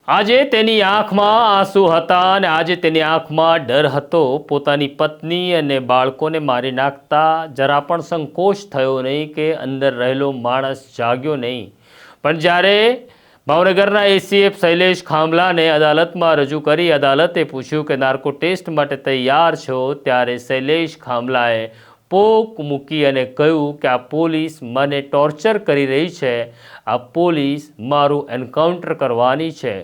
આજે તેની આંખમાં આંસુ હતા અને આજે તેની આંખમાં ડર હતો। પોતાની પત્ની અને બાળકોને મારી નાખતા જરા પણ સંકોચ થયો નહીં કે અંદર રહેલો માણસ જાગ્યો નહીં। પણ જ્યારે ભાવનગરના એસીએફ શૈલેષ ખાંભલાને અદાલતમાં રજૂ કરી અદાલતે પૂછ્યું કે નાર્કો ટેસ્ટ માટે તૈયાર છો, ત્યારે શૈલેષ ખાંભલાએ પોક મૂકી અને કહ્યું કે આ પોલીસ મને ટોર્ચર કરી રહી છે, આ પોલીસ મારું એન્કાઉન્ટર કરવાની છે।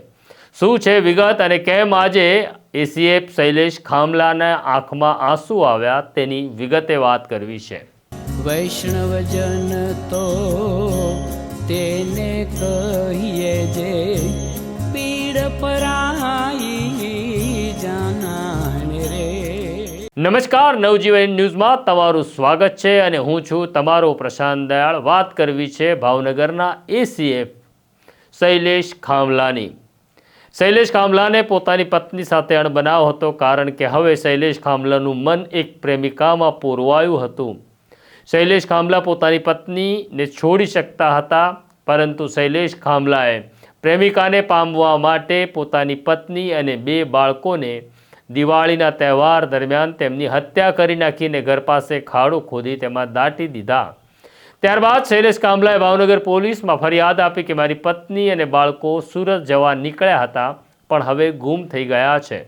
શું છે વિગત અને કેમ આજે એસીએફ શૈલેષ ખાંભલાના આંખમાં આંસુ આવ્યા તેની વિગતે વાત કરવી છે। વૈષ્ણવજન તો તેને કહીએ જે પીડ પરાઈ જાનાને રે। નમસ્કાર, નવજીવન ન્યૂઝમાં તમારું સ્વાગત છે અને હું છું તમારો પ્રશાંત દયાળ। વાત કરવી છે ભાવનગરના એસીએફ શૈલેષ ખાંભલાની। શૈલેષ ખાંભલાને પોતાની પત્ની સાથે અણબનાવ હતો, કારણ કે હવે શૈલેષ ખાંભલાનું મન એક પ્રેમિકામાં પોરવાયું હતું। શૈલેષ ખાંભલા પોતાની પત્નીને છોડી શકતા હતા, પરંતુ શૈલેષ ખાંભલાએ પ્રેમિકાને પામવા માટે પોતાની પત્ની અને 2 બાળકોને દિવાળીના તહેવાર દરમિયાન તેમની હત્યા કરી નાખીને ઘર પાસે ખાડો ખોદી તેમાં દાટી દીધા। ત્યારબાદ શૈલેષ ખાંભલાએ ભાવનગર પોલીસમાં ફરિયાદ આપી કે મારી પત્ની અને બાળકો સુરત જવા નીકળ્યા હતા, પણ હવે ગુમ થઈ ગયા છે।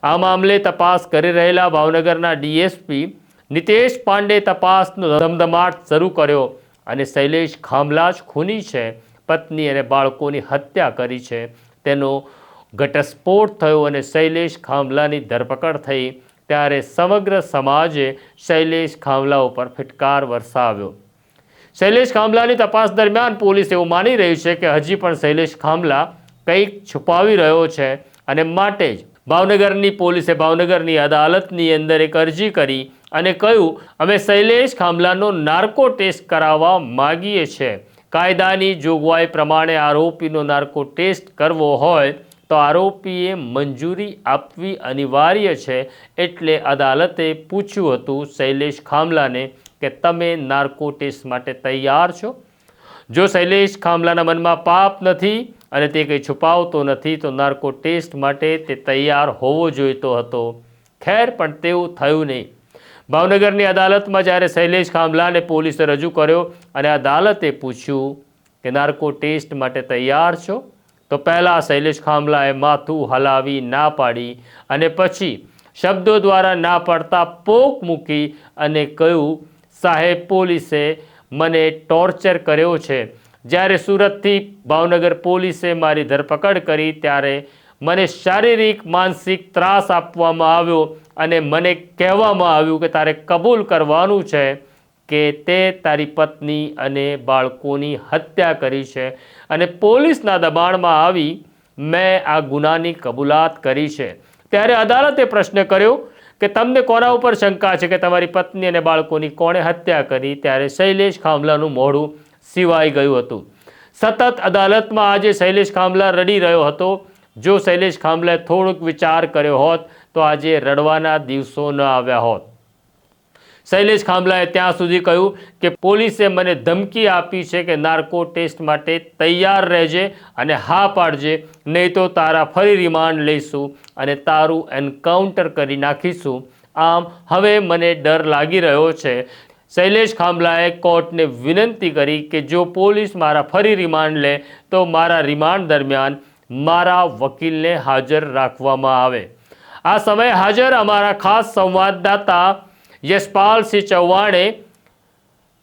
આ મામલે તપાસ કરી રહેલા ભાવનગરના ડીએસપી નિતેશ પાંડે તપાસનો ધમધમાટ શરૂ કર્યો અને શૈલેષ ખાંભલા જ ખૂની છે, પત્ની અને બાળકોની હત્યા કરી છે તેનો ઘટસ્ફોટ થયો અને શૈલેષ ખાંભલાની ધરપકડ થઈ। ત્યારે સમગ્ર સમાજે શૈલેષ ખાંભલા ઉપર ફિટકાર વરસાવ્યો। શૈલેષ ખાંભલાની તપાસ દરમિયાન પોલીસ એવું માની રહ્યું છે કે હજી પણ શૈલેષ ખાંભલા કંઈક છુપાવી રહ્યો છે અને માટે જ ભાવનગરની પોલીસે ભાવનગરની અદાલતની અંદર એક અરજી કરી અને કહ્યું, અમે શૈલેષ ખાંભલાનો નાર્કો ટેસ્ટ કરાવવા માગીએ છીએ। કાયદાની જોગવાઈ પ્રમાણે આરોપીનો નાર્કો ટેસ્ટ કરવો હોય તો આરોપીએ મંજૂરી આપવી અનિવાર્ય છે। એટલે અદાલતે પૂછ્યું હતું શૈલેષ ખાંભલાને કે તમે નાર્કો ટેસ્ટ માટે તૈયાર છો? જો શૈલેષ ખાંભલાના મનમાં પાપ નથી અને તે કંઈ છુપાવતો નથી તો નાર્કો ટેસ્ટ માટે તે તૈયાર હોવો જોઈતો હતો। ખેર, પણ તેવું થયું નહીં। ભાવનગરની અદાલતમાં જ્યારે શૈલેષ ખાંભલાને પોલીસે રજૂ કર્યો અને અદાલતે પૂછ્યું કે નાર્કો ટેસ્ટ માટે તૈયાર છો, તો પહેલાં શૈલેષ ખાંભલાએ માથું હલાવી ના પાડી અને પછી શબ્દો દ્વારા ના પાડતા પોક મૂકી અને કહ્યું, સાહેબ, પોલીસે મને ટોર્ચર કર્યો છે। જ્યારે સુરતથી ભાવનગર પોલીસે મારી ધરપકડ કરી ત્યારે મને શારીરિક માનસિક ત્રાસ આપવામાં આવ્યો અને મને કહેવામાં આવ્યું કે તારે કબૂલ કરવાનું છે કે તે તારી પત્ની અને બાળકોની હત્યા કરી છે અને પોલીસના દબાણમાં આવી મેં આ ગુનાની કબૂલાત કરી છે। ત્યારે અદાલતે પ્રશ્ન કર્યો કે તમને કોના ઉપર શંકા છે કે તમારી પત્ની અને બાળકોની કોણે હત્યા કરી? ત્યારે શૈલેષ ખાંભલાનું મોઢું સિવાઈ ગયું હતું। સતત અદાલતમાં આજે શૈલેષ ખાંભલા રડી રહ્યો હતો। જો શૈલેષ ખાંભલાએ થોડોક વિચાર કર્યો હોત તો આજે રડવાના દિવસો ન આવ્યા હોત। શૈલેષ ખાંભલાએ ત્યાં સુધી કહ્યું કે પોલીસે મને ધમકી આપી છે કે નાર્કો ટેસ્ટ માટે તૈયાર રહેજે અને હા પાડજે, નહીં તો તારા ફરી રિમાન્ડ લઈશું અને તારું એન્કાઉન્ટર કરી નાખીશું। આમ હવે મને ડર લાગી રહ્યો છે। શૈલેષ ખાંભલાએ કોર્ટને વિનંતી કરી કે જો પોલીસ મારા ફરી રિમાન્ડ લે તો મારા રિમાન્ડ દરમિયાન મારા વકીલને હાજર રાખવામાં આવે। આ સમયે હાજર અમારા ખાસ સંવાદદાતા યશપાલસિંહ ચૌહાણે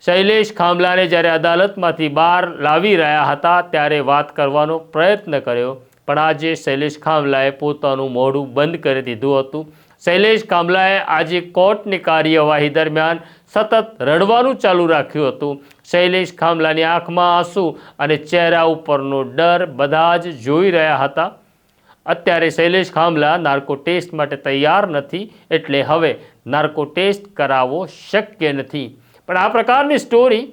શૈલેષ ખાંભલાને જ્યારે અદાલતમાંથી બહાર લાવી રહ્યા હતા ત્યારે વાત કરવાનો પ્રયત્ન કર્યો, પણ આજે શૈલેષ ખાંભલાએ પોતાનું મોઢું બંધ કરી દીધું હતું। શૈલેષ ખાંભલાએ આજે કોર્ટની કાર્યવાહી દરમિયાન સતત રડવાનું ચાલુ રાખ્યું હતું। શૈલેષ ખાંભલાની આંખમાં આંસુ અને ચહેરા ઉપરનો ડર બધા જ જોઈ રહ્યા હતા। અત્યારે શૈલેષ ખાંભલા નાર્કો ટેસ્ટ માટે તૈયાર નથી, એટલે હવે નાર્કો ટેસ્ટ કરાવવો શક્ય નથી। પણ આ પ્રકારની સ્ટોરી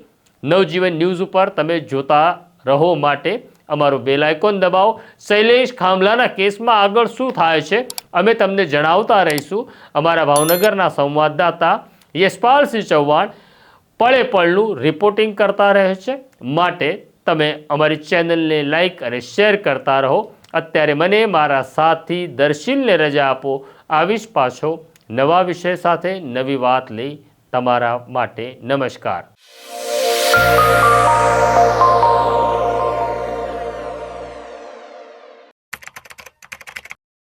નવજીવન ન્યૂઝ ઉપર તમે જોતા રહો માટે અમારું બેલ આઇકોન દબાવો। શૈલેષ ખાંભલાના કેસમાં આગળ શું થાય છે અમે તમને જણાવતા રહીશું। અમારા ભાવનગરના સંવાદદાતા યશપાલસિંહ ચૌહાણ પળે પળનું રિપોર્ટિંગ કરતા રહે છે, માટે તમે અમારી ચેનલને લાઈક અને શેર કરતા રહો અત્યારે મને મારા સાથી દર્શીલને રજા આપો. આવીશ પાછો નવા વિષય સાથે, નવી વાત લઈ તમારા માટે. નમસ્કાર.